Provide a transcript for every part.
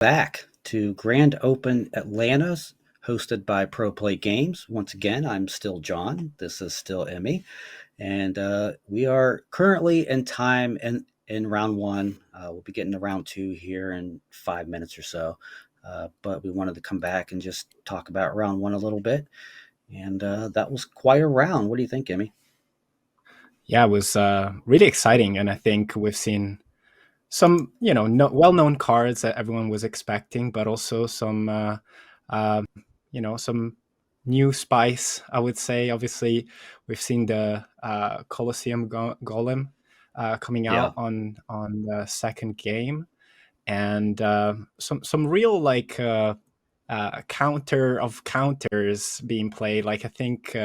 Back to Grand Open Atlanta's hosted by ProPlaygames. Once again, I'm still John. This is still Emmy. And we are currently in time in round one. We'll be getting to round two here in 5 minutes or so. But we wanted to come back and just talk about round one a little bit. And that was quite a round. What do you think, Emmy? Yeah, it was really exciting, and I think we've seen some, no, well-known cards that everyone was expecting, but also some, uh, some new spice. I would say, obviously, we've seen the Colosseum Golem coming Yeah. out on the second game, and some real counter of counters being played. Like I think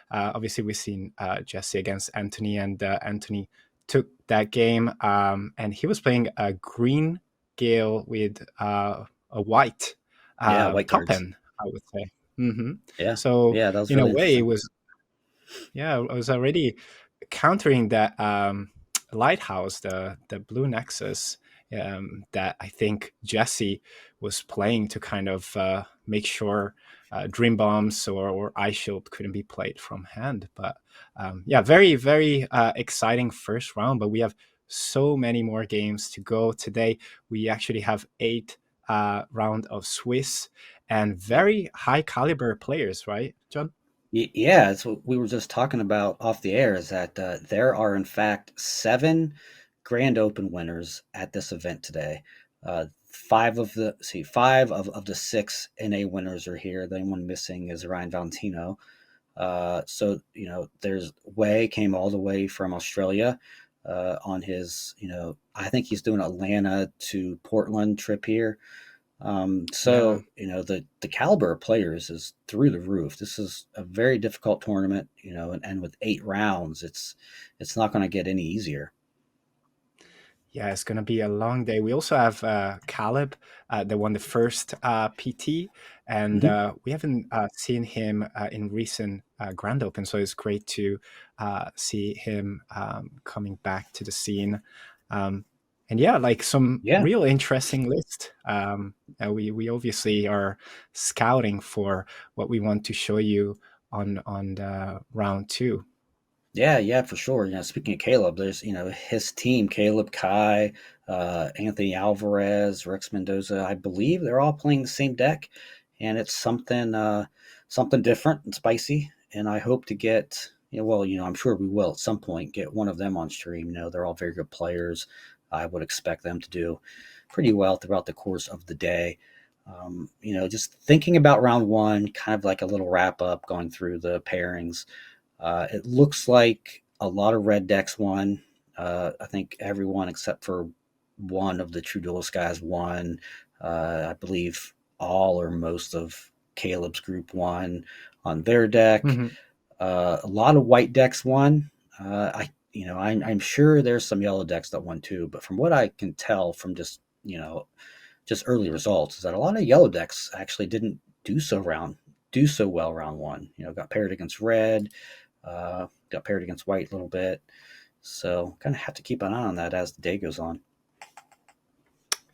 obviously we've seen Jesse against Anthony, and Anthony took that game, and he was playing a green Gale with a white Yeah, white top cards. end, I would say. hmm Yeah. So Yeah, that was in a really way, it interesting. was, yeah, I was already countering that lighthouse, the blue nexus, that I think Jesse was playing to kind of make sure dream bombs or ice shield couldn't be played from hand. But yeah, very very exciting first round. But we have so many more games to go today. We actually have eight round of Swiss and very high caliber players, right, John? Yeah, it's what we were just talking about off the air is that there are, in fact, seven Grand Open winners at this event today. Five of the six NA winners are here. The only one missing is Ryan Valentino. There's Way came all the way from Australia on his, I think he's doing Atlanta to Portland trip here. Yeah. The caliber of players is through the roof. This is a very difficult tournament, and with 8 rounds, it's not going to get any easier. Yeah, it's gonna be a long day. We also have Caleb that won the first PT, and Hmm. we haven't seen him in recent Grand Open, so it's great to see him coming back to the scene. Um, and yeah, like some Yeah, real interesting list. We obviously are scouting for what we want to show you on the round two. yeah, for sure. Speaking of Caleb, there's his team: Caleb, Kai, Anthony Alvarez, Rex Mendoza. I believe they're all playing the same deck, and it's something different and spicy. And I hope to get, I'm sure we will at some point get one of them on stream. They're all very good players. I would expect them to do pretty well throughout the course of the day. Just thinking about round one, kind of like a little wrap up, going through the pairings. It looks like a lot of red decks won. I think everyone except for one of the True Duelist guys won. I believe all or most of Caleb's group won on their deck. Mhm. A lot of white decks won. I'm sure there's some yellow decks that won too, but from what I can tell from just early results, is that a lot of yellow decks actually didn't do so well round one. Got paired against red, got paired against white a little bit. So kind of have to keep an eye on that as the day goes on.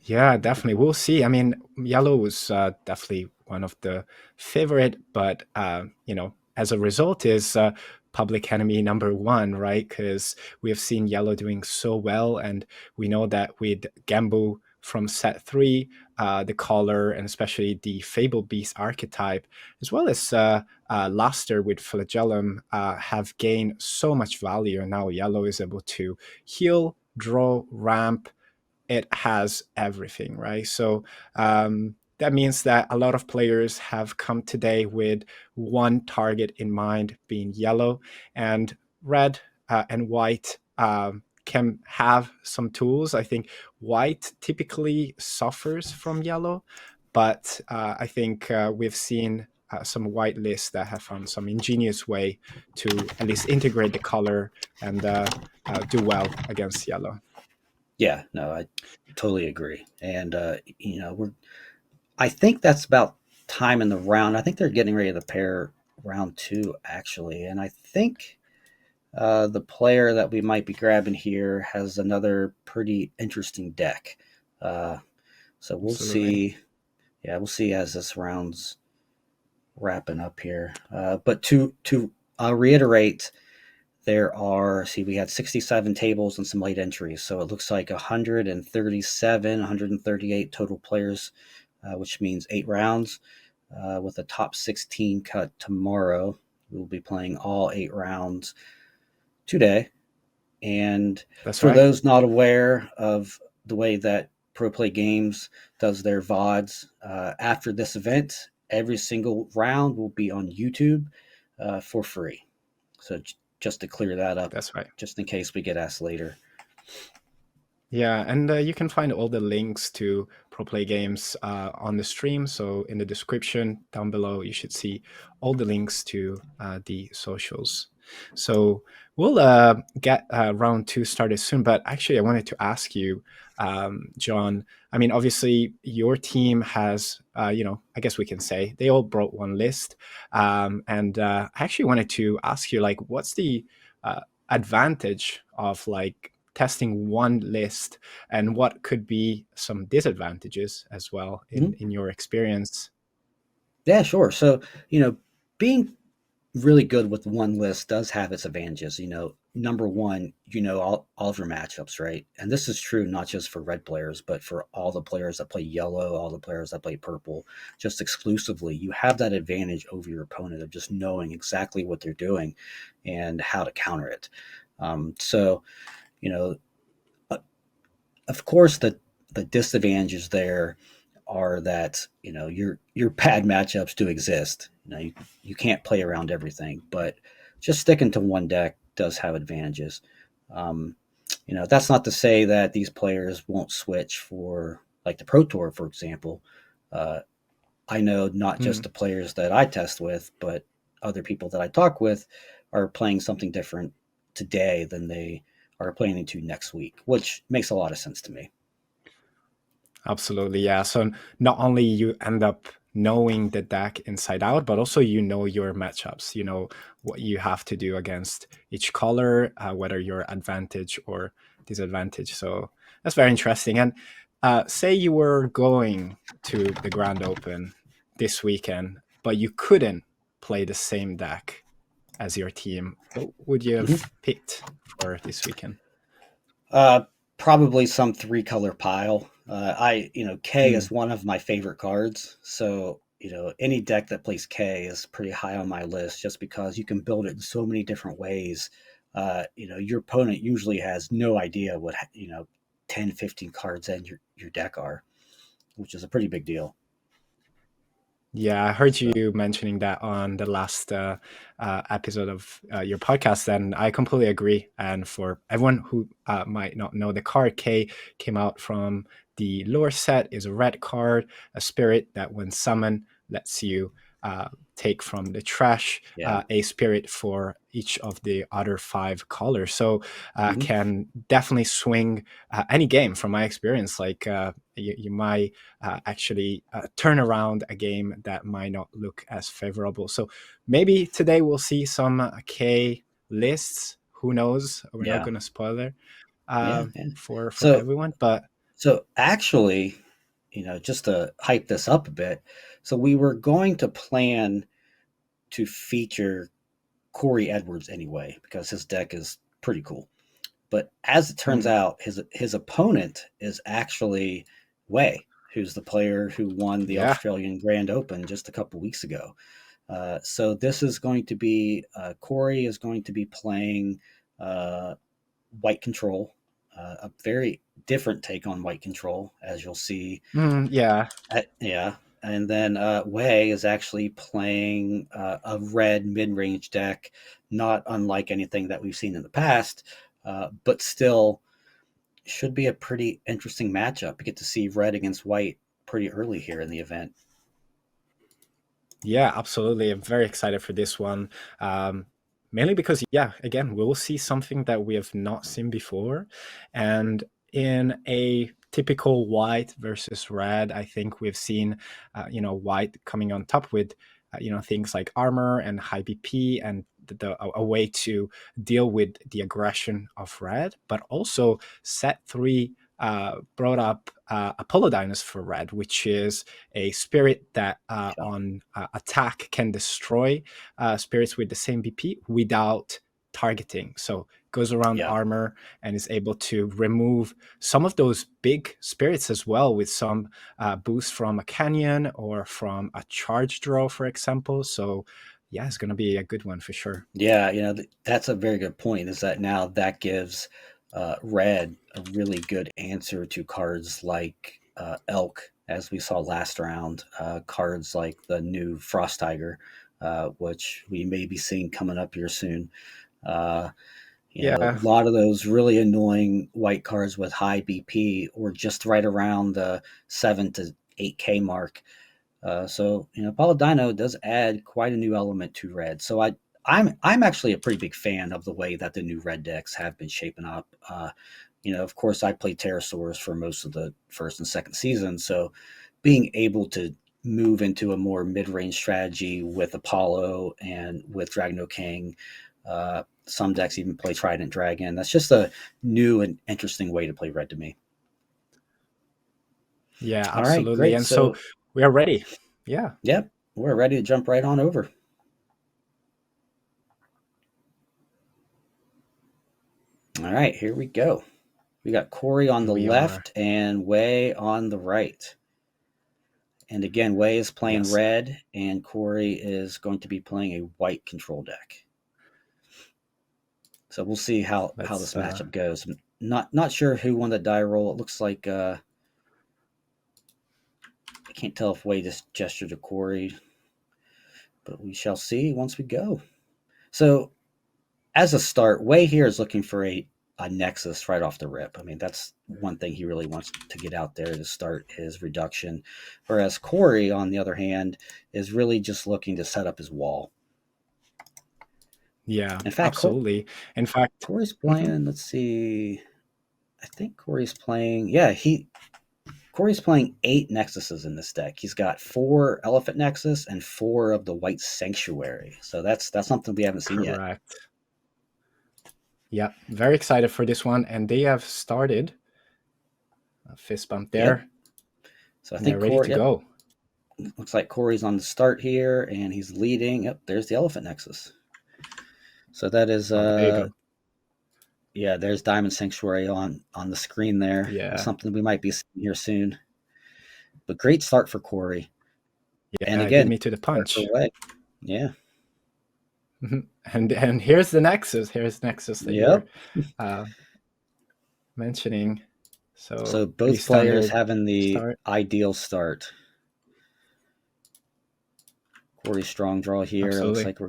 Yeah, definitely. We'll see. I mean, yellow was definitely one of the favorite, but as a result, is public enemy number one, right? Because we have seen yellow doing so well, and we know that with Gambu from set three, the color, and especially the Fable Beast archetype, as well as Luster with Flagellum, have gained so much value, and now yellow is able to heal, draw, ramp. It has everything, right? So that means that a lot of players have come today with one target in mind, being yellow, and red and white can have some tools. I think white typically suffers from yellow, but I think we've seen some white lists that have found some ingenious way to at least integrate the color and do well against yellow. Yeah, no, I totally agree. And I think that's about time in the round. I think they're getting ready to pair round two actually, and I think the player that we might be grabbing here has another pretty interesting deck. Uh, So we'll Absolutely. see. Yeah, we'll see as this round's wrapping up here. But to reiterate, there are, see, we had 67 tables and some late entries, so it looks like 137, 138 total players, which means 8 rounds, with a top 16 cut tomorrow. We'll be playing all 8 rounds today. And That's for right. those not aware of the way that Pro Play Games does their VODs, after this event, every single round will be on YouTube for free. So just to clear that up, That's right. just in case we get asked later. Yeah, and you can find all the links to Pro Play Games on the stream. So in the description down below, you should see all the links to the socials. So we'll get round 2 started soon. But actually, I wanted to ask you, John. I mean, obviously, your team has, I guess we can say they all brought one list. And I actually wanted to ask you, like, what's the advantage of like testing one list, and what could be some disadvantages as well Mhm. in your experience? Yeah, sure. So, being really good with one list does have its advantages. Number one, all of your matchups, right? And this is true not just for red players, but for all the players that play yellow, all the players that play purple, just exclusively. You have that advantage over your opponent of just knowing exactly what they're doing and how to counter it. So, you know, uh, of course, the disadvantages there are that your bad matchups do exist. You can't play around everything, but just sticking to one deck does have advantages. Um, that's not to say that these players won't switch for like the Pro Tour, for example. Uh, I know not just Mm, the players that I test with, but other people that I talk with are playing something different today than they are planning to next week, which makes a lot of sense to me. absolutely, yeah. So not only you end up knowing the deck inside out, but also you know your matchups. You know what you have to do against each color, whether you're advantage or disadvantage. So that's very interesting. And say you were going to the Grand Open this weekend, but you couldn't play the same deck as your team, what would you Mhm. have picked for this weekend? Uh, Probably some three-color pile. K Mm, is one of my favorite cards, so any deck that plays K is pretty high on my list, just because you can build it in so many different ways. Your opponent usually has no idea what 10, 15 cards in your deck are, which is a pretty big deal. yeah, I heard So you mentioning that on the last episode of your podcast, and I completely agree. And for everyone who might not know, the card K came out from the lore set, is a red card, a spirit that when summoned lets you uh, take from the trash yeah. a spirit for each of the other 5 colors. So Hmm. can definitely swing any game from my experience. Like you might actually turn around a game that might not look as favorable. So maybe today we'll see some K lists. Who knows? We're not Yeah. going to spoiler Yeah. Yeah. for So everyone, but So actually, just to hype this up a bit, so we were going to plan to feature Corey Edwards anyway, because his deck is pretty cool. But as it turns mm, out, his opponent is actually Wei, who's the player who won the yeah, Australian Grand Open just a couple weeks ago. So this is going to be Corey is going to be playing uh, White Control, a very different take on White Control, as you'll see. yeah, Yeah, and then Wei is actually playing a red mid-range deck, not unlike anything that we've seen in the past, but still should be a pretty interesting matchup. You get to see red against white pretty early here in the event. yeah, absolutely. I'm very excited for this one. Mainly because, yeah, again, we'll see something that we have not seen before. And in a typical white versus red, I think we've seen, white coming on top with, things like armor and high BP and a way to deal with the aggression of red, but also set 3 brought up Apollo Dinos for red, which is a spirit that Yeah. on attack can destroy spirits with the same BP without targeting. So goes around Yeah. armor and is able to remove some of those big spirits as well with some boost from a canyon or from a charge draw, for example. So yeah, it's going to be a good one for sure. Yeah, that's a very good point. Is that now that gives red a really good answer to cards like elk, as we saw last round. Cards like the new Frost Tiger, which we may be seeing coming up here soon. Uh, a Yeah, lot of those really annoying white cards with high BP or just right around the 7 to 8K mark. Paladino does add quite a new element to red. So I'm actually a pretty big fan of the way that the new red decks have been shaping up. Of course, I played pterosaurs for most of the first and second season, so being able to move into a more mid-range strategy with Apollo and with Dragonoid King. Some decks even play Trident Dragon. That's just a new and interesting way to play red to me. yeah, All right, absolutely. great. And so So, we are ready. Yeah, yep, we're ready to jump right on over. All right, here we go. We got Corey on here the we are. left and Wei on the right. And again, Wei is playing Yes, red, and Corey is going to be playing a white control deck. So we'll see how let's this matchup goes. Not sure who won the die roll. It looks like I can't tell if Wei just gestured to Corey, but we shall see once we go. So as a start, Wei here is looking for a Nexus right off the rip. I mean, that's one thing he really wants to get out there to start his reduction. Whereas Corey, on the other hand, is really just looking to set up his wall. yeah, In fact, absolutely. In fact, Corey's mhm, playing. Let's see. I think Corey's playing. Yeah, Corey's playing 8 Nexuses in this deck. He's got 4 Elephant Nexus and 4 of the White Sanctuary. So that's something we haven't seen yet. correct. Yeah, very excited for this one. And they have started a fist bump Yep. there, So I and they're think ready Corey. to Yep. go. Looks like Corey's on the start here, and he's leading. Yep. There's the Elephant Nexus. So that is Oh, there you go. yeah. There's Diamond Sanctuary on the screen there. That's Yeah, something we might be seeing here soon. But great start for Corey, and yeah, beat again, me to the start for punch. Way. Yeah. Mhm. And here's the Nexus. Here's Nexus that you were Yep. uh, mentioning. So So pretty both players standard having the start. ideal start. Corey's strong draw here. Absolutely. Looks like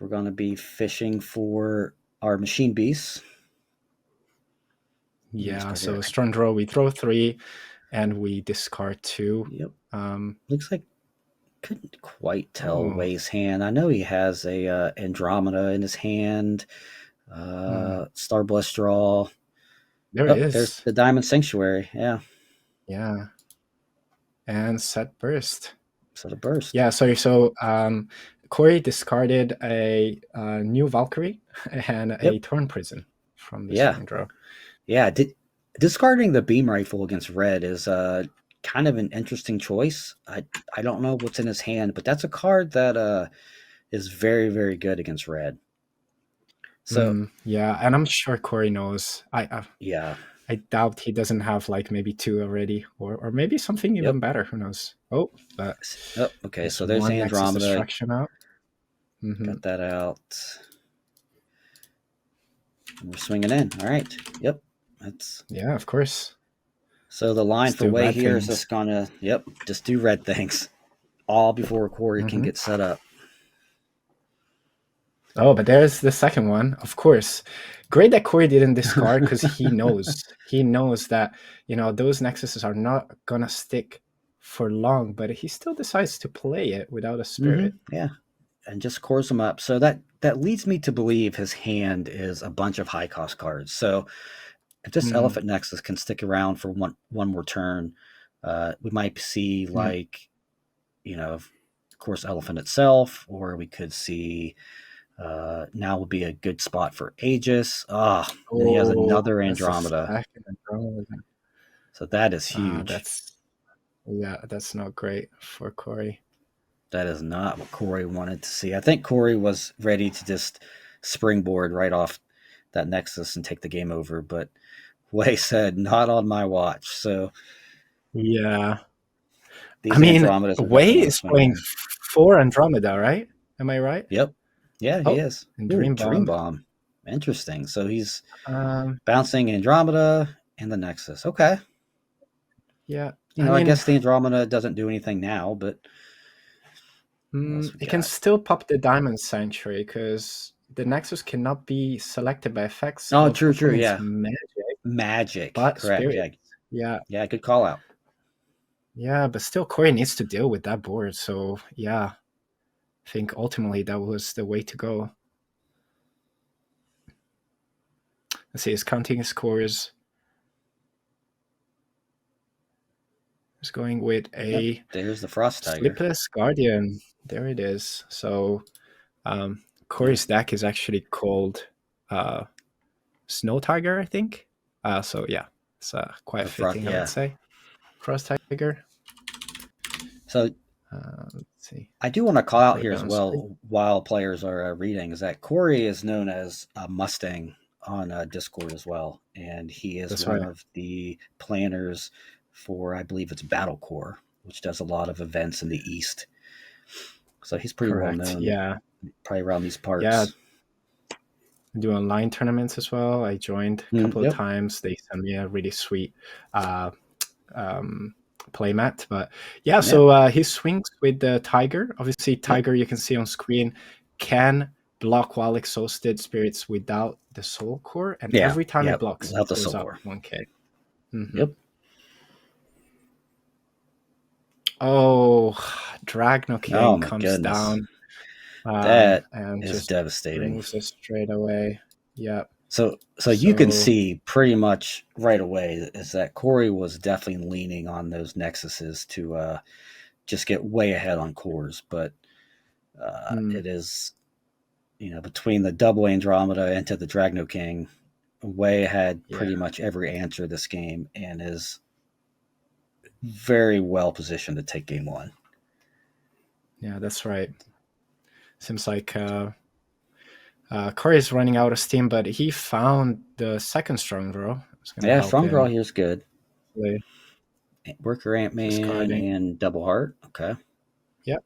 we're gonna be fishing for our machine beasts. Yeah. Start here. So strong draw. We throw 3, and we discard 2. Yep. Um, Looks like couldn't quite tell oh, Way's hand. I know he has a Andromeda in his hand. hmm, Starblast draw. there Oh, there's is. the Diamond Sanctuary. Yeah. Yeah. And set burst. So the burst. Yeah, sorry. So Corey discarded a new Valkyrie and a Yep. Torn Prison from the Yeah. strong draw. Yeah. Discarding the beam rifle against red is kind of an interesting choice. I don't know what's in his hand, but that's a card that is very, very good against red. So Yeah, and I'm sure Corey knows. yeah. I doubt he doesn't have like maybe 2 already, or maybe something Yep. even better. Who knows? Oh, but Oh, okay. there's So there's one Nexus Andromeda. Destruction out. Got that out. And we're swinging in. All right. Yep. That's Yeah, of course. so the line Let's for do Way red here is things. just gonna just do red things all before Corey can Hmm. get set up. Oh, but there's the second one, of course. Great that Corey didn't discard because he knows. He knows that, those Nexuses are not going to stick for long, but he still decides to play it without a spirit. Yeah, and just cores him up. So that leads me to believe his hand is a bunch of high cost cards. So if this Mm, Elephant Nexus can stick around for one more turn, we might see mm, like of course Elephant itself, or we could see Now would be a good spot for Aegis. Ah, and he has Oh, another that's the Andromeda. second Andromeda. So that is huge. That's yeah, that's not great for Corey. That is not what Corey wanted to see. I think Corey was ready to just springboard right off that Nexus and take the game over, but Wei said, not on my watch. So Yeah, I these mean, Andromedas are Wei definitely going to is swing playing in. 4 Andromeda, right? Am I right? Yep. Yeah, he Oh, is. and Ooh, Dream Dream Bomb. Bomb. Interesting. So he's Um, bouncing Andromeda and the Nexus. Okay. yeah, You I know, I mean, guess the Andromeda doesn't do anything now, but what else we it can got? still pop the Diamond Sanctuary because the Nexus cannot be selected by effects Oh, of true, true. opponent's Yeah. magic, Magic. but Correct. Spirit. Yeah. Yeah, Yeah. Good call out. yeah, but still, Corey needs to deal with that board. So yeah, I think ultimately that was the way to go. Let's see, he's counting his scores. He's going with Yep. a There's the Frost Tiger. Sleepless Guardian. There it is. So Yep. Corey's deck is actually called uh, Snow Tiger, I think. So yeah, it's quite Or Frost. fitting, I would Yeah. say. Frost Tiger. So Let's see. I do want to call I'll out put here it as on screen. well while players are reading is that Corey is known as a Mustang on Discord as well. And he is That's one right. of the planners for, I believe it's Battle Core, which does a lot of events in the East. So he's pretty well Correct. known, Yeah. probably around these Yeah. parts. I do online tournaments as well. I joined a couple of Yep. times. They sent me a really sweet uh, um, playmat. But yeah, Yeah. so he swings with the Tiger. Obviously, Yep. Tiger, you can see on screen, can block while exhausted spirits without the Soul Core. And Yeah. every time it Yep. blocks, Without it the goes Soul up Core. 1k. Mm-hmm. Yep. Oh, Dragno Oh King my comes goodness. down That and is just devastating. removes it straight away. Yep. So you can So, see pretty much right away is that Corey was definitely leaning on those nexuses to just get way ahead on cores, but mm, it is between the double Andromeda into the Dragno King, way ahead yeah, pretty much every answer this game and is very well positioned to take game one. yeah, that's right. Seems like Corey is running out of steam, but he found the second strong draw. It's going to Yeah, help strong draw him here is good. play Worker Ant Man discarding. and Double Heart. Okay. Yep.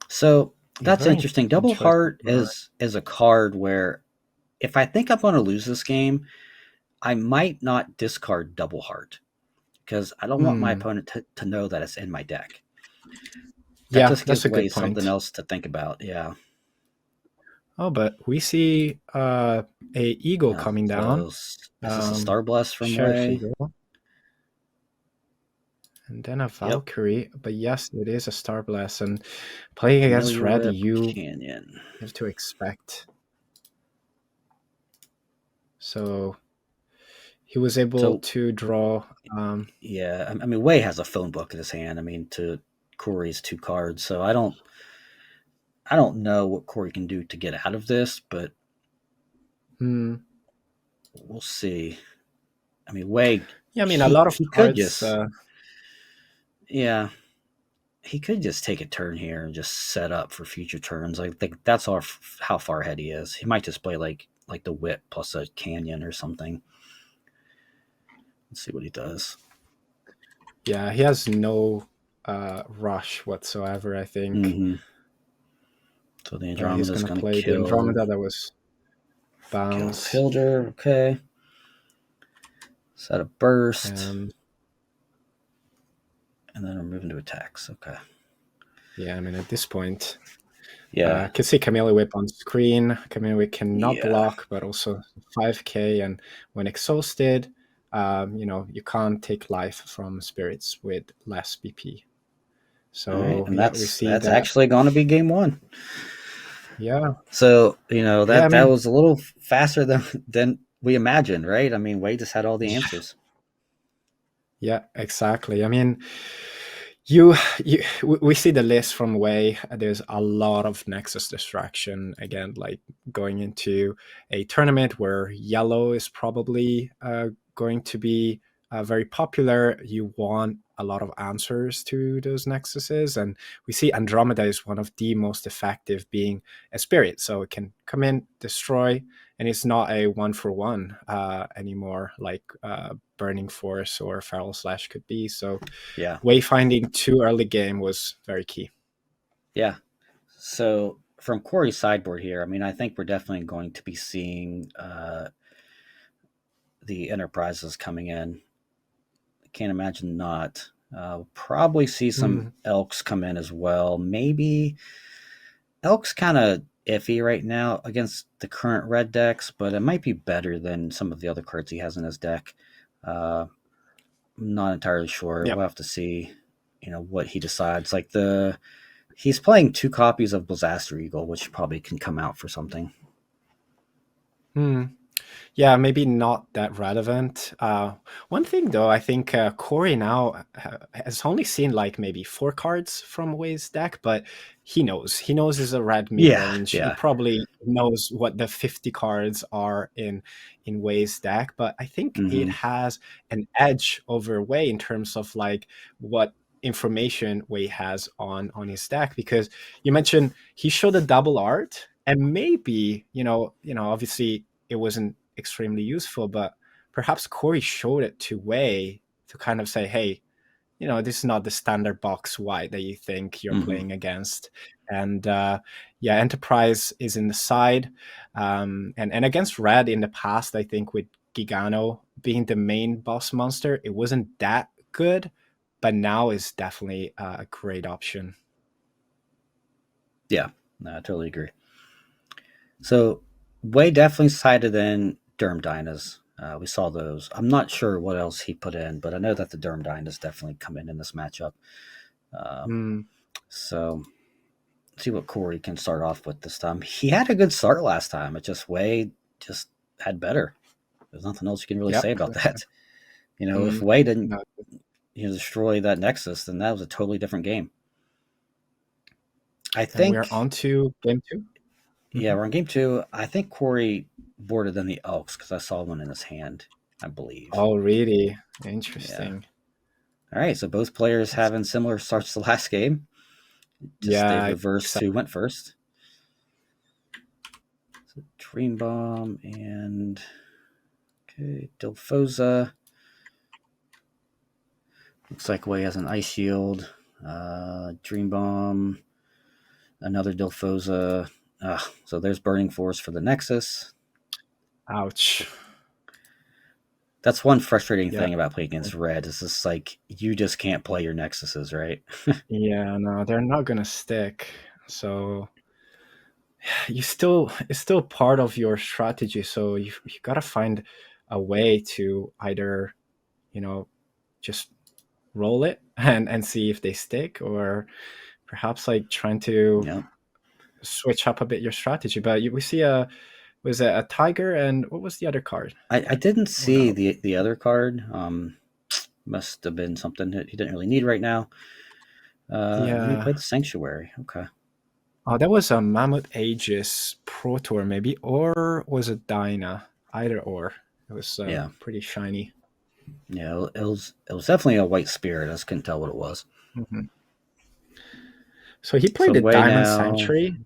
So He's that's very interesting. interesting Double choice. Heart is a card where if I think I'm going to lose this game, I might not discard Double Heart because I don't want my Hmm. opponent to know that it's in my deck. That Yeah, just that's gives a away good something point. else to think about. Yeah. Oh, but we see a eagle coming down. Is this a Star Blast from Sheriff Way? Eagle. And then a Yep. Valkyrie. But yes, it is a Star Blast. And playing against Familiar red, Rip you Canyon. have to expect. So he was able So to draw. yeah, I mean Way has a phone book in his hand. I mean to Corey's two cards, so I don't know what Corey can do to get out of this, but hmm, we'll see. I mean Way yeah, I mean, a he lot of he could cards. just yeah he could just take a turn here and just set up for future turns. I think that's how far ahead he is. He might just play like the whip plus a canyon or something. Let's see what he does. Yeah, he has no rush whatsoever, I think. Mm-hmm. So the He's Andromeda is going to going to play the kill Andromeda that was bounce. Hilder. Okay. Set a burst, Um, and then we're moving to attacks. Okay. yeah, I mean, at this point, Yeah. can see Chameleon Whip on screen. Chameleon Whip cannot Yeah. block, but also 5k. And when exhausted, you can't take life from spirits with less BP. All right, So and yeah, we that's see that's that. actually going to be game one. Yeah, So yeah. I that mean, was a little faster than we imagined, right? I mean, Wade just had all the answers. yeah, exactly. I mean, We see the list from Way. There's a lot of Nexus distraction again, like going into a tournament where yellow is probably going to be very popular. You want a lot of answers to those nexuses, and we see Andromeda is one of the most effective, being a spirit, so it can come in, destroy, and it's not a one for one anymore, like Burning Force or Feral Slash could be. So Yeah, wayfinding too early game was very key. yeah. So from Corey's sideboard here, I mean, I think we're definitely going to be seeing the enterprises coming in. I can't imagine not. We'll probably see some Mm, elks come in as well. Maybe elks kind of iffy right now against the current red decks, but it might be better than some of the other cards he has in his deck. I'm not entirely sure. yeah. We'll have to see, what he decides. Like he's playing 2 copies of Blazaster Eagle, which probably can come out for something. Mm. Yeah, maybe not that relevant. One thing though, I think Corey now has only seen like maybe 4 cards from Way's deck, but he knows. He knows it's a red mid Yeah, range. He yeah. probably knows what the 50 cards are in Way's deck, but I think it Hmm. has an edge over Way in terms of like what information Way has on his deck, because you mentioned he showed a double art, and maybe obviously it wasn't extremely useful, but perhaps Corey showed it to Way to kind of say, hey, this is not the standard box white that you think you're Hmm. playing against. And yeah, Enterprise is in the side. And against Red in the past, I think with Gigano being the main boss monster, it wasn't that good, but now is definitely a great option. Yeah, no, I totally agree. So Way definitely sided in Derm Dynas. We saw those. I'm not sure what else he put in, but I know that the Derm Dynas definitely come in this matchup. Uh, Mm, so see what Corey can start off with this time. He had a good start last time. It just Way just had better. There's nothing else you can really yep. say about that. If Mm, Way didn't no, destroy that Nexus, then that was a totally different game. I and we are think, on to game 2. yeah, Mhm. we're on game 2. I think Corey boarded in the Elks because I saw one in his hand, I believe. Oh, really? Yeah. Interesting. All right. So both players That's, having similar starts to last game. Just they yeah, reversed who exactly. went first. So Dream Bomb and okay, Dilfoza. Looks like Way has an Ice Shield. Dream Bomb, another Dilfoza. So there's Burning Force for the Nexus. Ouch. That's one frustrating Yeah. thing about playing against red. Is just like you just can't play your Nexuses, right? Yeah, no, they're not gonna stick. So it's still part of your strategy. So you gotta find a way to either, you know, just roll it and see if they stick, or perhaps like trying to Yep. switch up a bit your strategy. But we see was it a tiger, and what was the other card? I didn't Oh see no. the other card. Must have been something that he didn't really need right now. And then he Yeah. played the Sanctuary. Okay. Oh, that was a Mammoth Aegis Pro Tour, maybe, or was it Dyna? Either or. It was Yeah. pretty shiny. Yeah. It was definitely a white spirit. I just couldn't tell what it was. Mhm. So he played So the Way Diamond now. Sanctuary.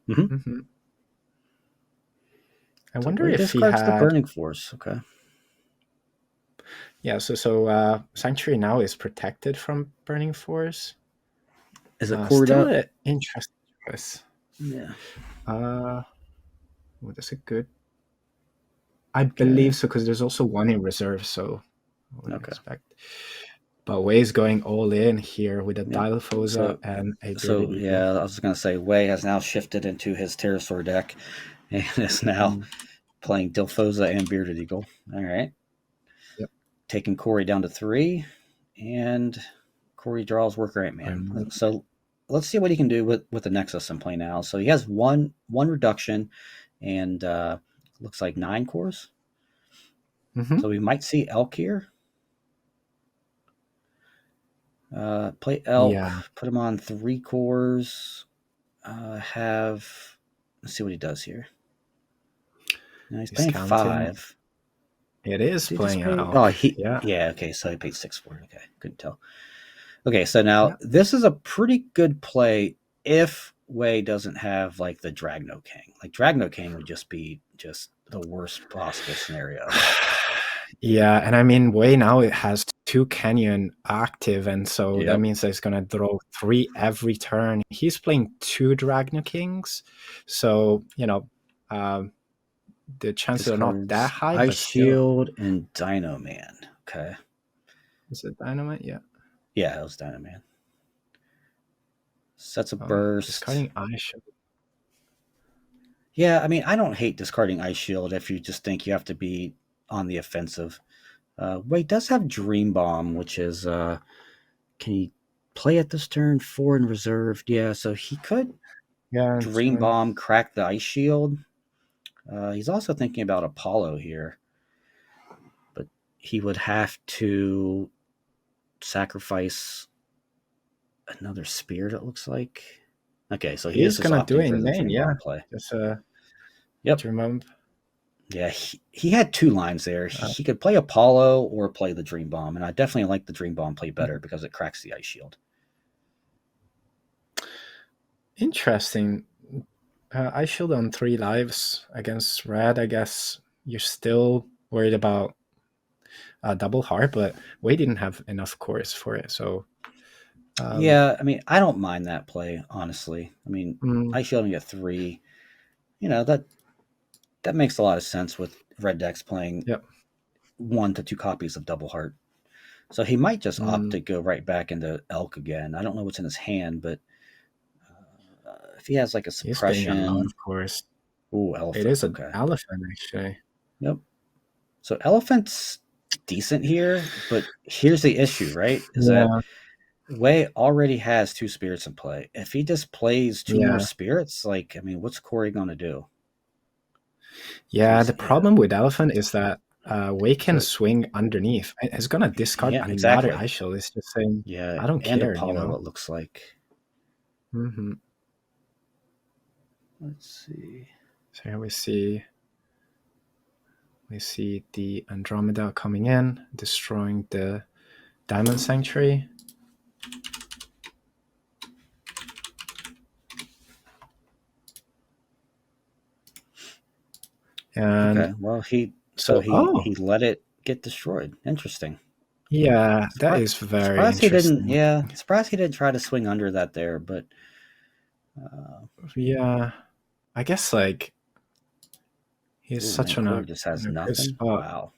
Mm-hmm. Hmm. I So wonder Way if he discards the had. Burning Force. Okay. Yeah, so Sanctuary now is protected from Burning Force. Is it cored Still up? an interesting choice. Yeah. Uh, oh, that's a good. I Okay. believe so, because there's also one in reserve, so I wouldn't Okay. expect. But Way's going all in here with a Yep. Dilophosa So and a so Bearded Eagle. yeah, I was gonna say Way has now shifted into his Pterosaur deck and is now Mhm. playing Dilfoza and Bearded Eagle. All right. Yep. Taking Corey down to 3, and Corey draws Worker Ant Man. Um, So let's see what he can do with the Nexus in play now. So he has one reduction, and looks like 9 cores. mhm. So we might see Elk here. Play elk. Yeah, Put him on 3 cores. Have let's see what he does here. Now he's paying discounting. 5. It is Did he just playing pay? Oh, elk. Yeah, yeah. Okay, so he paid 6 for it. Okay, couldn't tell. Okay, so now yeah. this is a pretty good play if Wei doesn't have like the Dragno King. Like Dragno King would just be just the worst possible scenario. Yeah, and I mean, Way now it has 2 Canyon active, and so that Yep, means that he's gonna draw 3 every turn. He's playing 2 Dragna Kings, so um, the chances are not that discards high, Ice but still. Shield and Dino Man. Okay, Is it Dynamite? Yeah. yeah, it was Dino Man. Sets a burst. Discarding Ice. Yeah, I mean, I don't hate discarding Ice Shield if you just think you have to be on the offensive. Wei does have Dream Bomb, which is can he play at this turn 4 in reserved? Yeah, so he could Yeah, Dream Bomb, crack the Ice Shield. He's also thinking about Apollo here, but he would have to sacrifice another Spirit, it looks like. Okay, so he is he's just gonna do opting it for in the main. Dream Yeah, Bomb play. just Yep. Dream Bomb. Yeah, he had 2 lines there. Uh, He could play Apollo or play the Dream Bomb, and I definitely like the Dream Bomb play better because it cracks the Ice Shield. Interesting. I shield on 3 lives against red. I guess you're still worried about double heart, but we didn't have enough cores for it. So Yeah, I mean, I don't mind that play, honestly. I mean, mm, Ice Shield only get 3. That makes a lot of sense with red decks playing yep. 1 to 2 copies of Double Heart. So he might just opt Mm, to go right back into Elk again. I don't know what's in his hand, but if he has like a he's paying a lot suppression, of cores. ooh, It Elephant. is an Okay, elephant actually. yep. So Elephant's decent here, but here's the issue, right? Is that Yeah, Wei already has 2 spirits in play. If he just plays 2 more yeah, spirits, like I mean, what's Corey going to do? yeah. The Yeah. problem with elephant is that we can So swing underneath. It's gonna discard yeah, another exactly. ice shield. It's just saying, Yeah, I don't and care. Apollo. It looks like. Hmm. Let's see. So here we see the Andromeda coming in, destroying the Diamond Sanctuary. Okay. And Well, so so, he let it get destroyed. Interesting. yeah, that Surprised, is very surprised he didn't. interesting. Yeah, surprised he didn't try to swing under that there. But Yeah, I guess like he's oh such man, in Corey a just has good nothing. spot. Wow.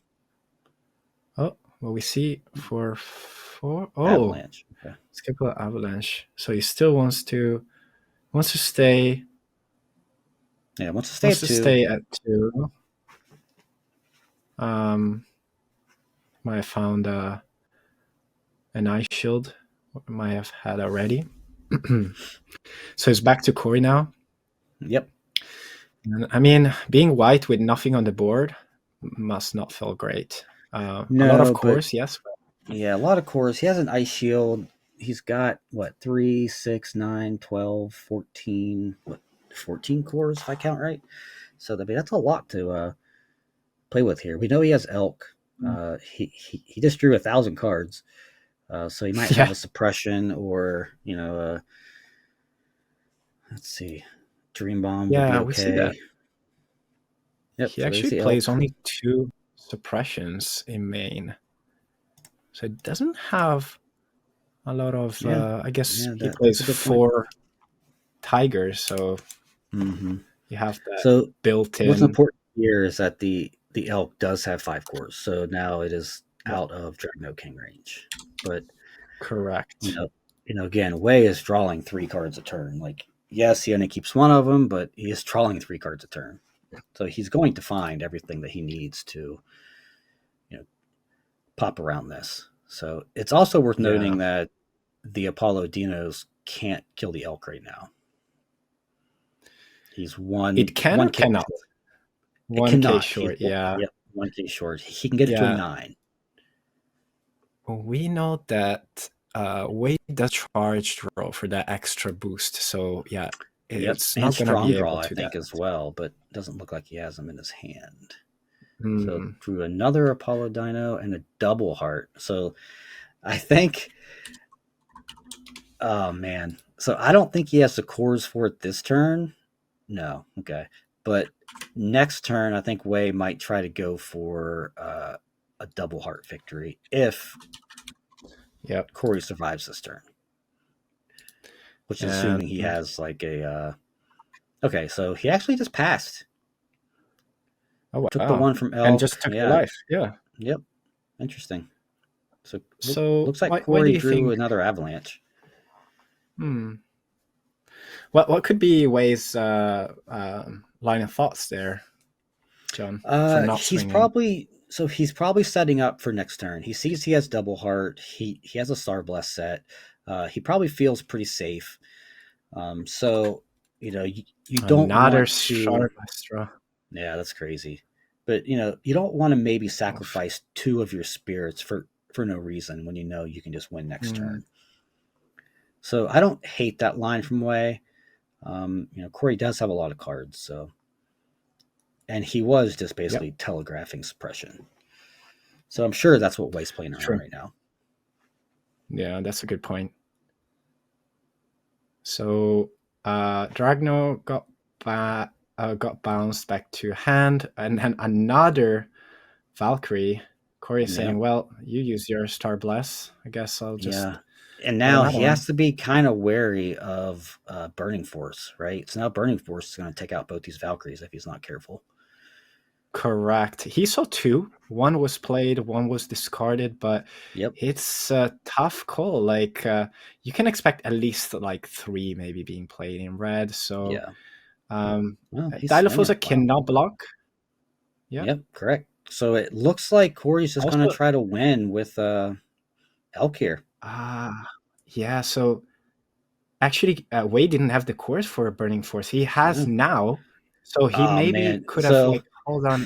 Oh, well, we see for four. Oh, Avalanche. Okay. Skipper Avalanche. So he still wants to stay Yeah, wants to stay wants at to 2. stay at 2. Um, might have found an ice shield. Might have had already. So it's back to Corey now. Yep. And, I mean, being white with nothing on the board must not feel great. A lot of No, but cores, yes. yeah, a lot of cores. He has an ice shield. He's got what 3, 6, 9, 12, 14. What 14 cores if I count right. So that's a lot to play with here. We know he has elk. He just drew 1,000 cards, so he might have Yeah, a suppression or let's see, Dream Bomb would be yeah, we see that. okay. Yep. He So there's actually the plays elk. only 2 suppressions in main. So it doesn't have a lot of, Yeah, I guess yeah, he that's plays a good point. 4 tigers, so Hmm. you have that So built what's in. important here is that the elk does have 5 cores, so now it is Yep, out of Dragno King range. But you correct. know, again, Wei is drawing 3 cards a turn. Like, yes, he only keeps one of them, but he is drawing 3 cards a turn. So he's going to find everything that he needs to, you know, pop around this. So it's also worth Yeah. noting that the Apollo Dinos can't kill the elk right now. He's It can one or K cannot? short. It 1K cannot. He's short, yeah. yep, 1K short. He can get it to a Yeah. 9. We know that Wade does charge draw for that extra boost. So yeah, Yep, it's and not gonna strong be draw, able I to think, that. as well, but doesn't look like he has them in his hand. So Hmm. drew another Apollo Dino and a double heart. So I think, oh man. So I don't think he has the cores for it this turn. No, okay. But next turn, I think Wei might try to go for a double heart victory if Yep. Corey survives this turn, which is And assuming he has like a. Okay, so he actually just passed. oh Took the wow. one from And Elk. just took the Yeah. life. Yeah. Yep. Interesting. So So looks like why do Corey you drew think? another avalanche. Hmm. What could be Way's line of thoughts there, John, for not He's swinging? probably setting up for next turn. He sees he has double heart. He has a Star Bless set. He probably feels pretty safe. So you don't Another want to. sharp Astra. Yeah, that's crazy. But you don't want to maybe Oof. sacrifice two of your spirits for no reason when you know you can just win next Hmm. turn. So I don't hate that line from Way. Corey does have a lot of cards, so and he was just Yep. basically telegraphing suppression. So I'm sure that's what Way's playing around True. right now. Yeah, that's a good point. So Dragno got bounced back to hand, and then another Valkyrie. Corey is Yeah, saying, "Well, you use your Star Bless. I guess I'll just yeah. And get now another he one." has to be kind of wary of Burning Force, right? So now Burning Force is going to take out both these Valkyries if he's not careful. Correct. He saw two. One was played, one was discarded, but Yep. it's a tough call. Like you can expect at least like three maybe being played in red. So Yeah. um, Well, he's swinging. Dilofosa Wow. cannot block. Yeah. Yep. Correct. So it looks like Corey's just going to Also, try to win with Elk here. yeah. So actually, Wade didn't have the course for a Burning Force. He has Yeah. now. So he Oh maybe man. could have So like hold on.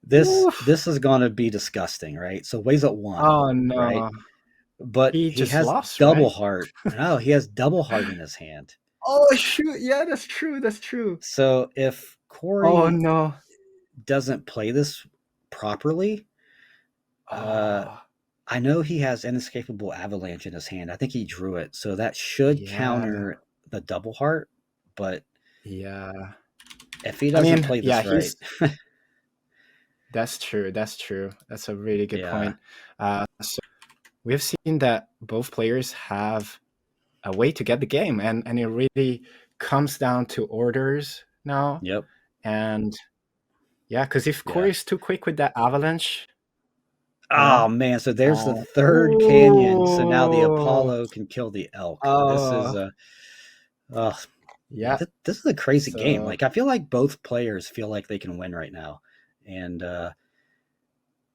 this Oof. this is going to be disgusting, right? So Way's at one, Oh right? no. But He he just has lost, double right? heart. No, he has double heart in his hand. Oh shoot! Yeah, that's true. That's true. So if Oh Corey no. doesn't play this properly, uh, Oh I know he has Inescapable Avalanche in his hand. I think he drew it, so that should yeah, counter the double heart. But yeah. if he I doesn't mean, play yeah, this right, he's that's true. That's true. That's a really good yeah, point. So we've seen that both players have a way to get the game, and it really comes down to orders now. yep, And yeah, because if yeah. Corey's too quick with that avalanche, you Oh know, man, so there's the third canyon. So now the ooh, Apollo can kill the elk. This is oh, a uh, man, yeah. this is a crazy game. So Like I feel like both players feel like they can win right now, and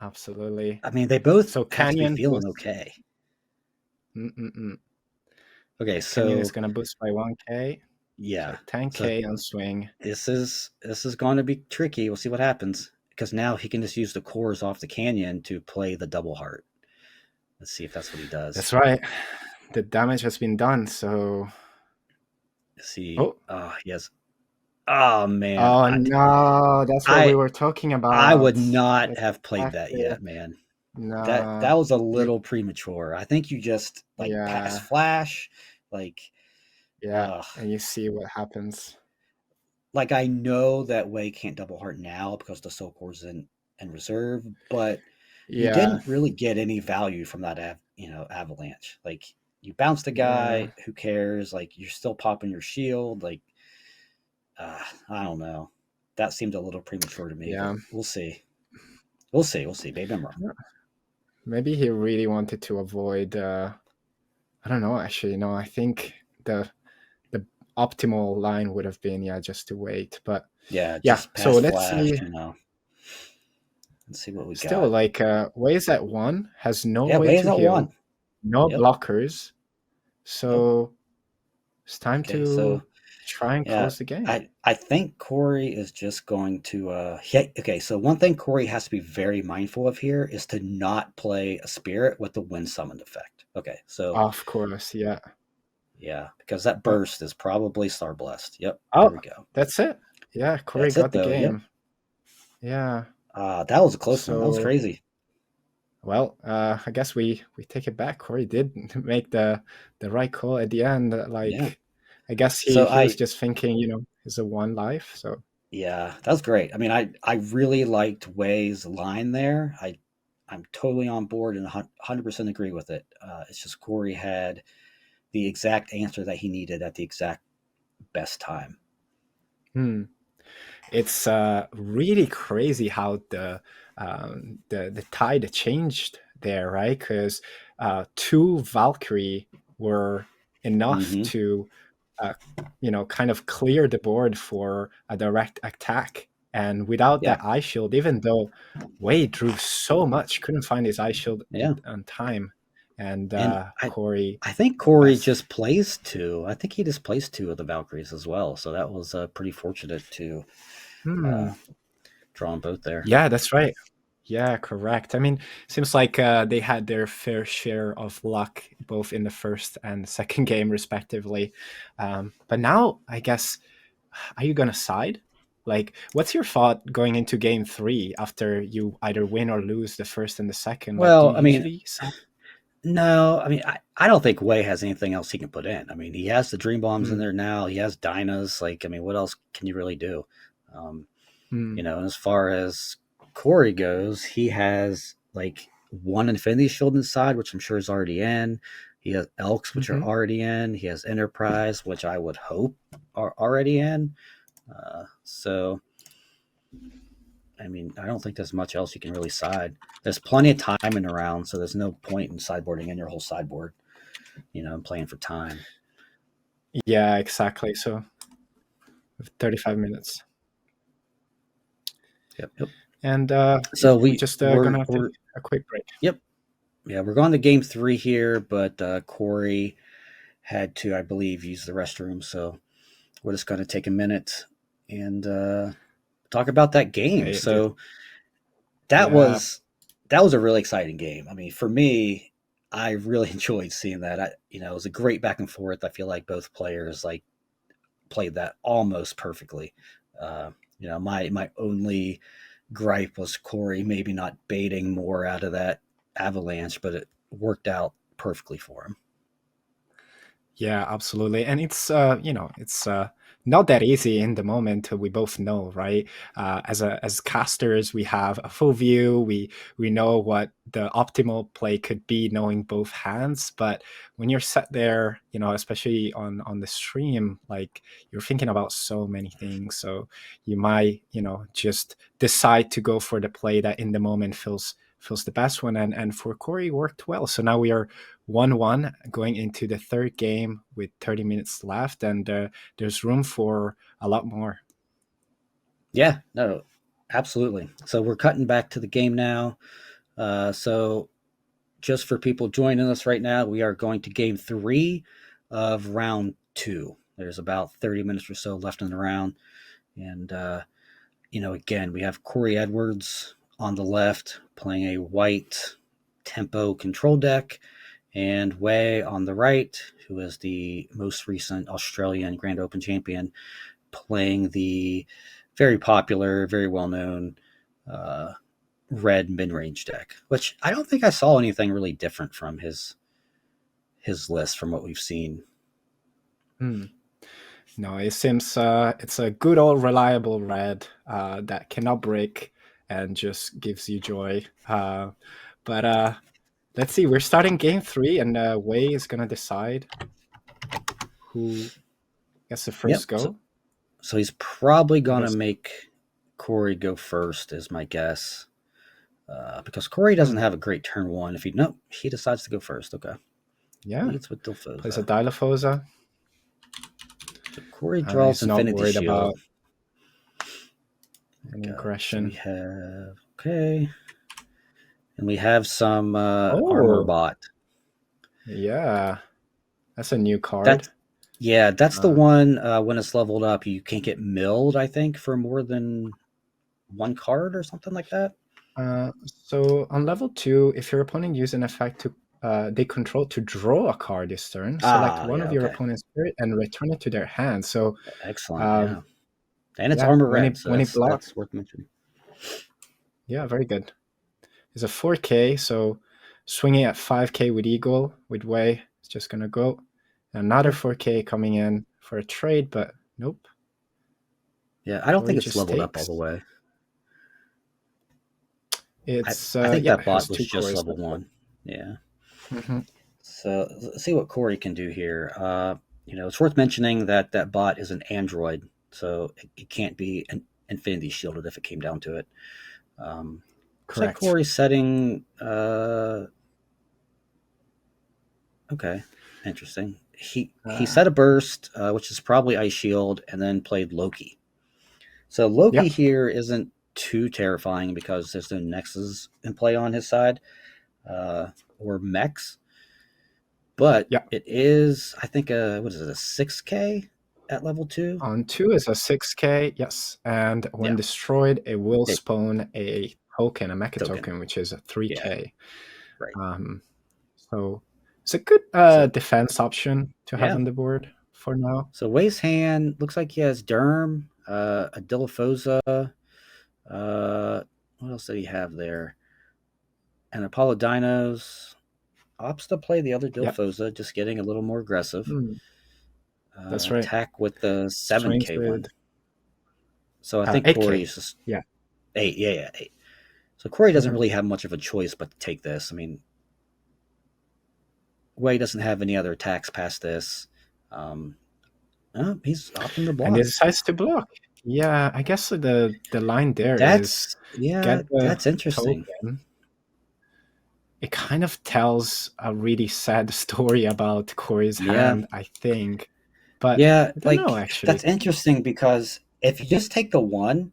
absolutely. I mean they both So have to be Canyon feeling boost. okay. Mm-mm-mm. Okay, Yeah, Canyon is so gonna boost by 1K. yeah, So so 10K on swing. this is going to be tricky. We'll see what happens because now he can just use the cores off the canyon to play the double heart. Let's see if that's what he does. That's right. The damage has been done. So Let's see. oh Yes. Oh man, oh I no, that's what we I were talking I about. would not have played that Exactly. yet, man. That No. was a You little premature. I think you just like pass yeah. flash, like Yeah. uh And you see what happens. like I know that Way can't double heart now because the soul core's in reserve, but you Yeah. didn't really get any value from that avalanche. Like you bounced a Yeah. guy, who cares? Like you're still popping your shield. Like I don't know. That seemed a little premature to me, but Yeah. we'll see. We'll see. We'll see. Maybe I'm wrong. Maybe he really wanted to avoid I don't know actually. No, I think the optimal line would have been yeah, just to wait. But Yeah, yeah, just so pass let's flash. see. Let's see what we Still, got. like Waze at one has no Yeah, way Way's to at heal, one. no Yep. blockers. Yep. So it's time Okay. So to try and yeah, close the game. I think Corey is just going to okay, so one thing Corey has to be very mindful of here is to not play a spirit with the wind summoned effect. Okay, so Of course, yeah. yeah, because that Oh, burst is probably Star Blessed. Yep, there oh, we go. that's it. Yeah, Corey That's got it the though. Yep. game. Yeah. That was a close one. That was So, crazy. well, I guess we take it back. Corey did make the right call at the end. Yeah. Like, I guess So he was just thinking, it's a one life. So, yeah, that was great. I mean, I really liked Wei's line there. I'm totally on board and 100% agree with it. It's just Corey had the exact answer that he needed at the exact best time. hmm. It's really crazy how the tide changed there, right? Because two Valkyrie were enough Hmm. to uh, kind of clear the board for a direct attack. And without Yeah, that eye shield, even though Wei drew so much, couldn't find his eye shield yeah. on time, and And Corey I think Corey best. just placed two. I think he just placed two of the Valkyries as well. So that was pretty fortunate to Hmm. uh, draw them both there. Yeah, that's right. Yeah, correct. I mean, seems like they had their fair share of luck both in the first and second game, respectively. But now, I guess, are you gonna side? Like, what's your thought going into game three after you either win or lose the first and the second? Like, do Well, you I mean, usually side? no, I mean, I don't think Wei has anything else he can put in. I mean, he has the Dream Bombs in Hmm, there now. He has Dynas. Like, I mean, what else can you really do? Um, hmm, and as far as Corey goes, he has like one Infinity Shield inside, which I'm sure is already in. He has Elks, which are hmm. already in. He has Enterprise, which I would hope are already in. So, I mean, I don't think there's much else you can really side. There's plenty of time in the round, so there's no point in sideboarding in your whole sideboard, and playing for time. Yeah, exactly. So 35 minutes, Yep, yep. and So we're just gonna take a quick break. yep, yeah, we're going to game three here, but Corey had to, I believe, use the restroom, so we're just going to take a minute and talk about that game. Hey, just So that yeah. was that was a really exciting game. I mean, for me, I really enjoyed seeing that. It was a great back and forth. I feel like both players like played that almost perfectly. My only gripe was Corey maybe not baiting more out of that avalanche, but it worked out perfectly for him. Yeah, absolutely. And it's not that easy in the moment. We both know, right? As casters, we have a full view. We know what the optimal play could be, knowing both hands. But when you're set there, especially on the stream, like you're thinking about so many things. So you might, just decide to go for the play that in the moment feels the best one. And for Corey, worked well. So now we are 1-1 going into the third game with 30 minutes left, and there's room for a lot more. Yeah, no, absolutely. So we're cutting back to the game now. So just for people joining us right now, we are going to game three of round two. There's about 30 minutes or so left in the round. And, again, we have Corey Edwards on the left playing a white tempo control deck, and Wei on the right, who is the most recent Australian Grand Open champion, playing the very popular, very well known red mid range deck, which I don't think I saw anything really different from his list from what we've seen. Hmm. No, it seems it's a good old reliable red that cannot break and just gives you joy. But let's see, we're starting game three, and Wei is gonna decide who gets the Yep. first So, go. so he's probably I gonna guess. make Corey go first, is my guess, because Corey doesn't Hmm. have a great turn one. If he no, he decides to go first. Okay, Yeah, leads with plays a Dilfoza. Dilophosa. So Corey draws He's not Infinity worried Shield. about any God. So we aggression. have okay, and we have some armor Oh, bot. yeah. That's a new card. That's Yeah, that's the Uh, one. When it's leveled up, you can't get milled. I think for more than one card or something like that. so on level 2, if your opponent uses an effect to they control to draw a card this turn. Select Ah, one yeah, of your okay. opponent's spirit and return it to their hand. So Excellent, um, yeah. And it's yeah, armor when red, it so when it blocks, that's worth mentioning. yeah, very good. It's a 4K, so swinging at 5K with Eagle with Way is just gonna go. Another Okay. 4K coming in for a trade, but nope. Yeah, I don't think Corey it's just leveled up all the takes. way. It's I think yeah, that it has bot was two just cores level left. one. Yeah. Mm-hmm. So let's see what Corey can do here. It's worth mentioning that that bot is an android, so it can't be an infinity shielded if it came down to it. Looks like Correct. Corey's setting. Okay, interesting. He Uh, set a burst, which is probably ice shield, and then played Loki. So Loki yeah, here isn't too terrifying because there's no nexus in play on his side, uh, or mechs. But yeah. it is, I think, what is it, a 6K at level 2? On 2 is a 6K, yes. And when Yeah, destroyed, it will it spawn a token, a mecha token. token, which is a Yeah, 3K. right. Um, so it's a good So, defense option to have yeah. on the board for now. So Way's hand looks like he has Derm, a Dilophosa. What else did he have there? And Apollo Dinos. Opts to play the other Yep. Dilophosa, just getting a little more aggressive. That's right. Attack with the Swings 7K with one. So I think 8K. Corey's just Yeah. 8. Yeah, yeah, 8. So Corey doesn't Mhm. really have much of a choice but to take this. I mean, Way doesn't have any other attacks past this. Um, he's opting to And he block. decides to block. Yeah, I guess the line there is That's yeah, get the that's interesting. token. It kind of tells a really sad story about Corey's Yeah, hand, I think. But yeah, I don't know like that's actually. interesting because if you just take the one,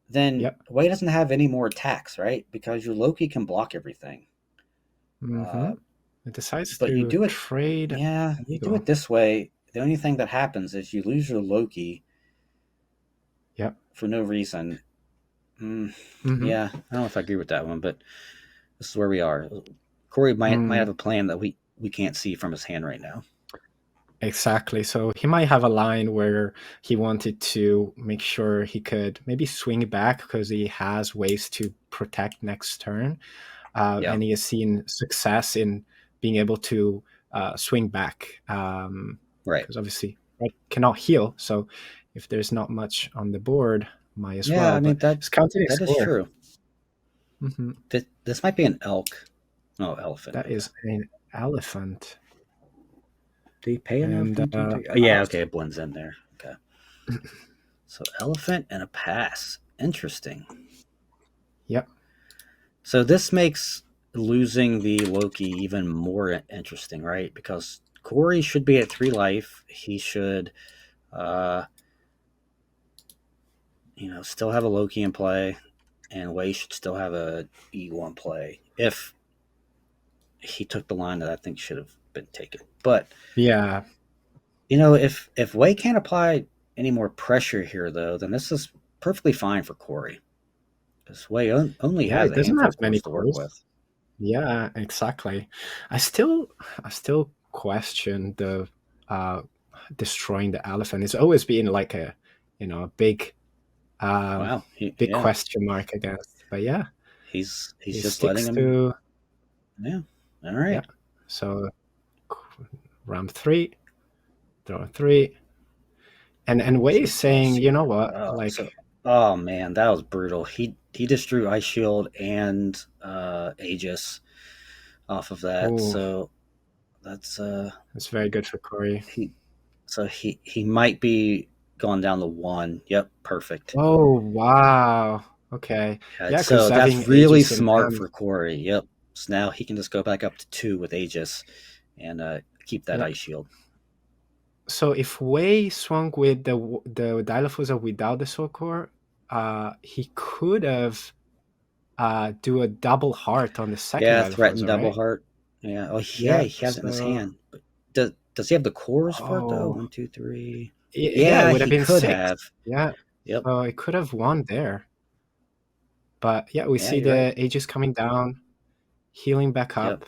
then Yep. Way doesn't have any more attacks, right? Because your Loki can block everything. Mm-hmm. Uh, It decides but you to do it, trade yeah, an you do eagle. it this way. The only thing that happens is you lose your Loki Yep. for no reason. Mm, Mm-hmm. yeah, I don't know if I agree with that one, but this is where we are. Corey might Mm, have a plan that we can't see from his hand right now. exactly. So he might have a line where he wanted to make sure he could maybe swing back because he has ways to protect next turn. Yeah, And he has seen success in being able to swing back right. because obviously right, cannot heal. So if there's not much on the board, might as Yeah, well. I mean But it's counting a that is score. true. Hmm. This might be an elk. No, elephant. That Yeah. is an elephant. Do you pay enough? And 1, 2, 3. Oh, yeah. Okay, it blends in there. Okay. So elephant and a pass. Interesting. yep. So this makes losing the Loki even more interesting, right? Because Corey should be at 3 life. He should, uh, still have a Loki in play, and Wei should still have a E1 play if he took the line that I think should have been taken. But Yeah. if Wei can't apply any more pressure here, though, then this is perfectly fine for Corey because Wei only Yeah. has It a doesn't handful have of many cores to work cores. with. Yeah, exactly. I still question the uh destroying the elephant. It's always been like a big uh Wow. big Yeah, question mark against. But yeah, he's he just letting sticks him. to Yeah. All yeah. right. So round three, draw three. And Wei So is let's saying, see you know here. what? Like, Oh man, that was brutal. He just drew Ice Shield and Aegis off of that. oh, So that's that's very good for Corey. he. So he might be gone down the one. Yep, perfect. Oh wow. Okay. Yeah, Yeah, because so that's having really Aegis in smart hand. for Corey. Yep. So now he can just go back up to 2 with Aegis and keep that Yeah. Ice Shield. So if Wei swung with the Dilophosa without the Soul Core, he could have do a double heart on the second Yeah, threatened Dilophosa, double right? heart. Yeah. Oh yeah, Yeah. he has it in his So hand. But does he have the cores for it though? oh 1, 2, 3. yeah, it Yeah, would have he been could six. have. Yeah. Yep. So it could have won there. But yeah, we Yeah, see you're right. the Aegis coming down, healing back Yep. up.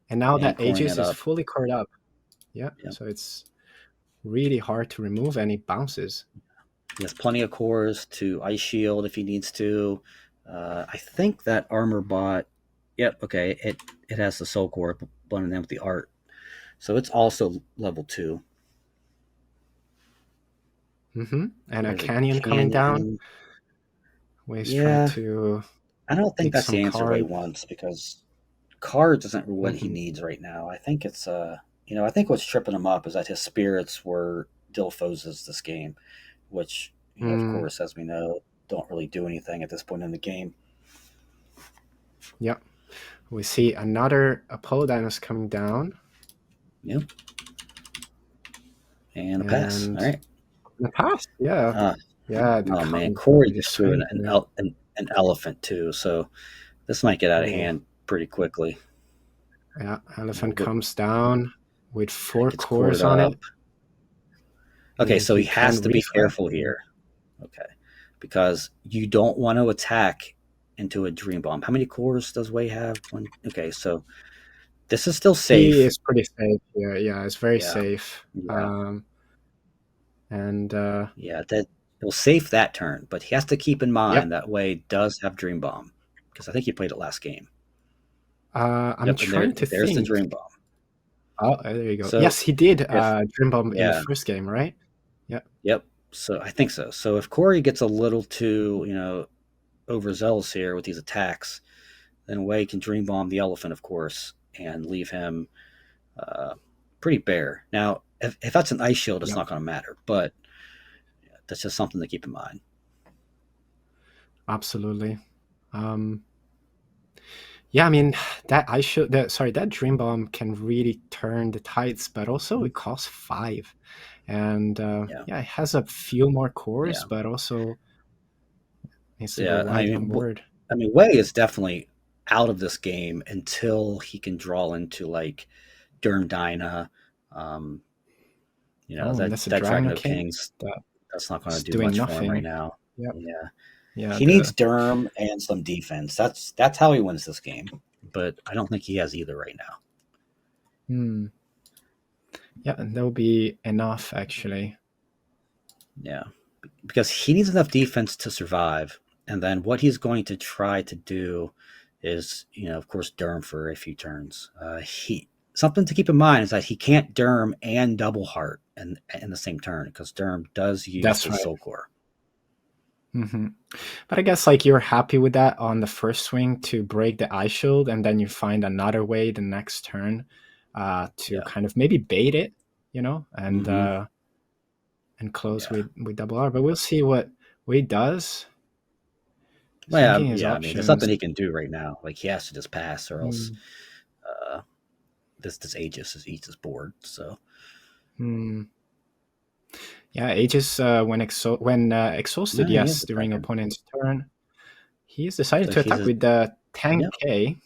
And now and that coring Aegis it is up. fully cored up. Yeah, Yep. so it's really hard to remove any bounces. He has plenty of cores to ice shield if he needs to. I think that armor bot. Yep. Okay. It has the soul core blending in with the art, so it's also level 2. And a There's a canyon coming down. canyon. Waves trying Yeah, to I don't think dig that's some the answer Way cards. wants, because cards isn't what he Hmm. needs right now. I think it's I think what's tripping him up is that his spirits were Dilfoses this game, which of Mm, course, as we know, don't really do anything at this point in the game. yep. We see another Apollodinus coming down. Yep. And a pass. All And right. the pass, yeah. Uh, Yeah, the, oh man, com- Corey the just threw swing here. an elephant too, so this might get out of Oh, hand pretty quickly. yeah. Elephant But comes down with it 4 gets cored cores on up. it. Okay, so he He has can to be reflect. careful here. Okay, because you don't want to attack into a dream bomb. How many cores does Wei have? One. Okay, so this is still He safe. is pretty safe. Yeah, yeah, it's very Yeah, safe. yeah, And yeah. That he'll safe that turn, but he has to keep in yep. mind that Wei does have dream bomb, because I think he played it last game. I'm Yep, and trying to there's the think. dream bomb. Oh, there you go. So Yes, he did if Dream Bomb in the yeah, first game, right? Yeah. yep. So I think so. So if Corey gets a little too overzealous here with these attacks, then Wei can dream bomb the elephant, of course, and leave him uh, pretty bare. Now, if that's an ice shield, it's Yep. not going to matter, but that's just something to keep in mind. Absolutely. Um, yeah, I mean that Dream Bomb can really turn the tides, but also Mhm. it costs 5. And Yeah, yeah, it has a few more cores, yeah, but also needs so, to go yeah. wide on board. Wei is definitely out of this game until he can draw into like Durm Dyna. Um, Oh, and that's a that Dragon Dragonoid King Kings. That's not going to that's do doing much for him right nothing. now. Yep. Yeah, Yeah, he needs Derm and some defense. That's how he wins this game. But I don't think he has either right now. hmm. Yeah, and that will be enough actually. Yeah, because he needs enough defense to survive, and then what he's going to try to do is, of course, Derm for a few turns. He Something to keep in mind is that he can't Derm and double heart in the same turn, because Derm does use That's the right. soul core. Hmm. But I guess like you're happy with that on the first swing to break the eye shield, and then you find another way the next turn to Yeah. kind of maybe bait it, Mm-hmm. and close Yeah. with double R. But we'll see what he does. He's Well, thinking his yeah. I mean, there's nothing options. he can do right now. Like, he has to just pass, or else Hmm. uh, this Aegis just eats his board. So Hmm. Yeah, Aegis when exhausted, no, he is yes, during attacking. opponent's turn, he's decided So to he's attack a with the yeah. 10k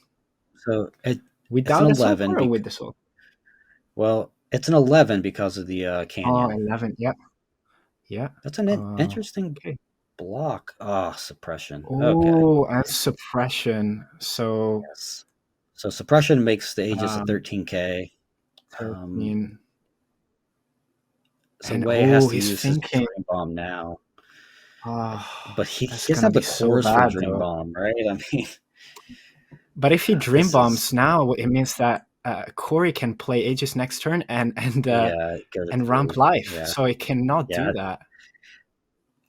So it's an without a soul 11. core or with the soul. Well, it's an 11 because of the Oh, canyon. 11. Yep. Yeah. That's an interesting Okay. block. Ah, suppression. Okay. Oh, and suppression. So Yes. So suppression makes the Aegis a um 13k. Um, 13. so And Wei has oh, to he's use his thinking, Dream Bomb now, oh, but that's he doesn't gonna have the be so cores for bad Dream though. Bomb, right? I mean, But if he dream this is bombs now, it means that Corey can play Aegis next turn yeah, get it and ramp through. life. Yeah, So it cannot yeah. do that.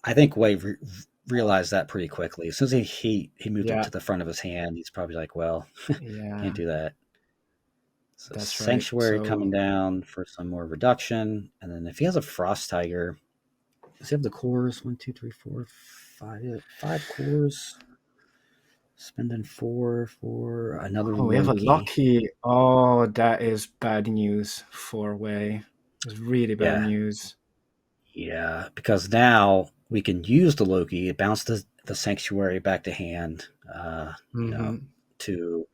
I think Wei realized that pretty quickly. As soon as he moved it Yeah. to the front of his hand, he's probably like, well, can't Yeah, do that. So that's right. Sanctuary So coming down for some more reduction. And then if he has a Frost Tiger, does he have the cores? One, two, three, four, five. Five cores. Spending four for another oh, we have a Loki. Loki. Oh, that is bad news for Wei. It's really bad Yeah. news. Yeah. Because now we can use the Loki. It bounced the Sanctuary back to hand, Mm-hmm. to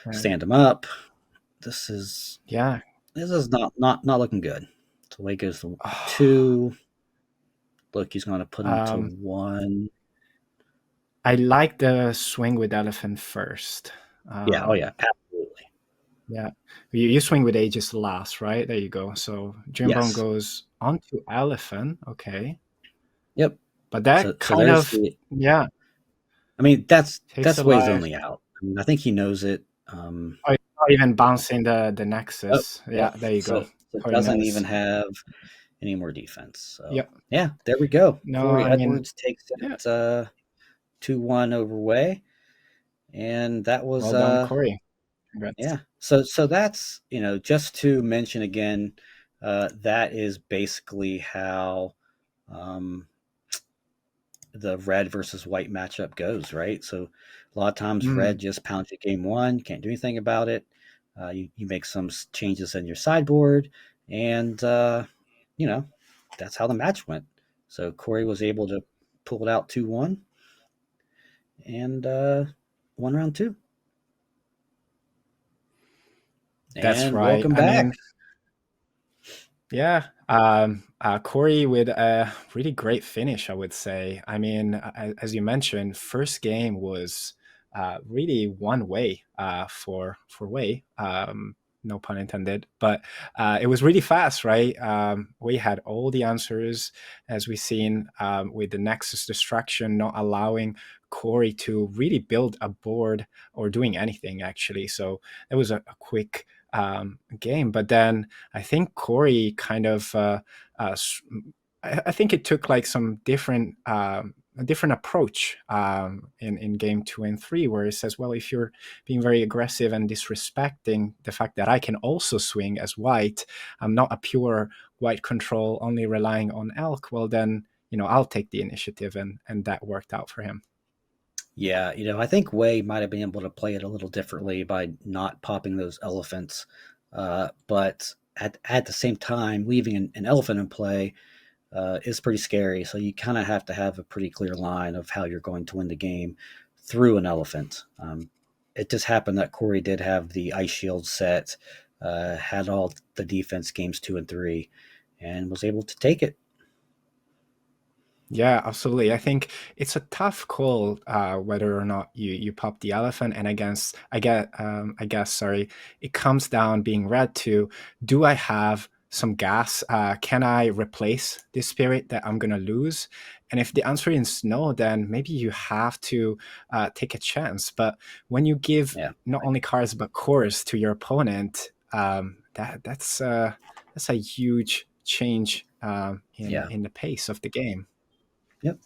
Right. stand him up. This is Yeah. not looking good. So away goes to two. Loki's going to put him to Um, one. I like the swing with elephant first. Yeah. Oh yeah. Absolutely. Yeah. You swing with aegis last, right? There you go. So Dreambone Yes. goes onto elephant. Okay. Yep. But that So kind there's of, the. yeah, I mean, takes a that's Way's life. only out. I mean, I think he knows it. Oh, it's not even Yeah. bouncing the Oh, nexus. yep. Yeah, there you go. So it Corey doesn't even knows. have any more defense. So Yep. yeah, there we go. No, Corey I mean, Edwards takes yeah. it 2-1 over Way, and that was Well done, Corey. Congrats. yeah. So that's just to mention again, that is basically how um, the red versus white matchup goes, right? So a lot of times red Mm, just pounds you game one, can't do anything about it. You make some changes in your sideboard, and you know that's how the match went. So Corey was able to pull it out 2-1 and won round two. that's And right. welcome I back. mean, yeah, Corey with a really great finish, I would say. I mean, as you mentioned, first game was really one way for Wei. No pun intended, but it was really fast, right? We had all the answers, as we've seen, with the Nexus distraction not allowing Corey to really build a board or doing anything actually. So it was a quick game, but then I think Corey kind of, uh, I think it took like some different, a different approach in game 2 and 3, where he says, well, if you're being very aggressive and disrespecting the fact that I can also swing as white, I'm not a pure white control, only relying on elk, well, then, I'll take the initiative. And that worked out for him. Yeah, I think Way might have been able to play it a little differently by not popping those elephants. But at the same time, leaving an elephant in play is pretty scary. So you kind of have to have a pretty clear line of how you're going to win the game through an elephant. It just happened that Corey did have the ice shield set, had all the defense games 2 and 3, and was able to take it. Yeah, absolutely. I think it's a tough call whether or not you pop the elephant, and I guess, sorry, it comes down being red to, do I have some gas? Can I replace this spirit that I'm gonna lose? And if the answer is no, then maybe you have to take a chance. But when you give Yeah, not only cards but cores to your opponent, that's a huge change in yeah, in the pace of the game. yep.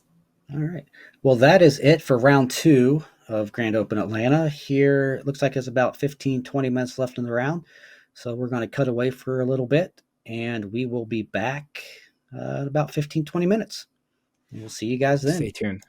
All right. Well, that is it for round two of Grand Open Atlanta. Here, it looks like there's about 15, 20 minutes left in the round. So we're going to cut away for a little bit, and we will be back in about 15, 20 minutes. And we'll see you guys Stay then. tuned.